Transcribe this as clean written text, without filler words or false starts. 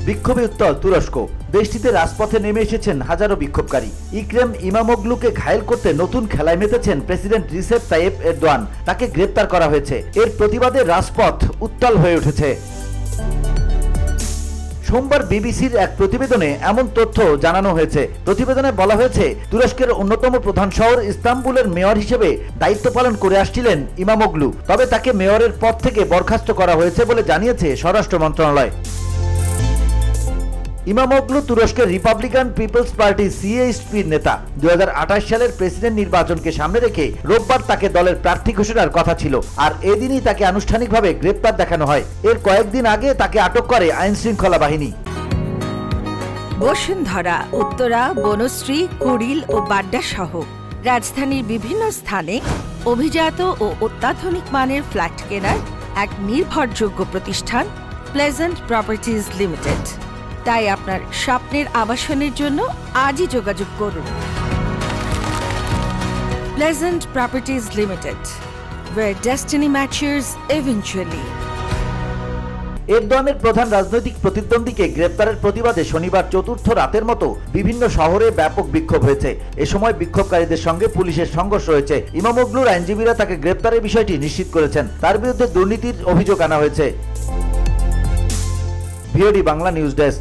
বিক্ষোভে উত্তাল তুরস্ক। দেশটিতে রাজপথে নেমে এসেছেন হাজারো বিক্ষোভকারী। ইকরেম ইমামোগলুকে ঘায়েল করতে নতুন খেলায় মেতেছেন প্রেসিডেন্ট রিসেপ তাইয়েপ এরদোয়ান। তাকে গ্রেপ্তার করা হয়েছে। এর প্রতিবাদে রাজপথ উত্তাল হয়ে উঠেছে। সোমবার বিবিসির এক প্রতিবেদনে এমন তথ্য জানানো হয়েছে। প্রতিবেদনে বলা হয়েছে, তুরস্কের অন্যতম প্রধান শহর ইস্তাম্বুলের মেয়র হিসেবে দায়িত্ব পালন করে আসছিলেন ইমামোগলু। তবে তাকে মেয়রের পদ থেকে বরখাস্ত করা হয়েছে বলে জানিয়েছে স্বরাষ্ট্র মন্ত্রণালয়। ইমামোগলু তুরস্কের রিপাবলিকান পিপলস পার্টি সিএসপির নেতা। 2028 সালের প্রেসিডেন্ট নির্বাচনকে সামনে রেখে রোববার তাকে দলের প্রার্থী ঘোষণার কথা ছিল, আর এদিনই তাকে আনুষ্ঠানিকভাবে গ্রেপ্তার দেখানো হয়। এর কয়েকদিন আগে তাকে আটক করে আইন শৃঙ্খলা বাহিনী। বসুন্ধরা, উত্তরা, বনশ্রী, কুড়িল ও বাড্ডা সহ রাজধানীর বিভিন্ন স্থানে অভিজাত ও অত্যাধুনিক মানের ফ্ল্যাট কেনার এক নির্ভরযোগ্য প্রতিষ্ঠান প্লেজেন্ট প্রপার্টিজ লিমিটেড। তাই আপনার স্বপ্নের আবাসনের জন্য আজই যোগাযোগ করুন। Pleasant properties limited, where destiny matches eventually। এরদোয়ানের প্রধান রাজনৈতিক প্রতিদ্বন্দ্বীকে গ্রেপ্তারের প্রতিবাদে শনিবার চতুর্থ রাতের মতো বিভিন্ন শহরে ব্যাপক বিক্ষোভ হয়েছে। এ সময় বিক্ষোভকারীদের সঙ্গে পুলিশের সংঘর্ষ হয়েছে। ইমামোগলুর আইনজীবীরা তাকে গ্রেপ্তারের বিষয়টি নিশ্চিত করেছেন। তার বিরুদ্ধে দুর্নীতির অভিযোগ আনা হয়েছে। VOD Bangla news desk.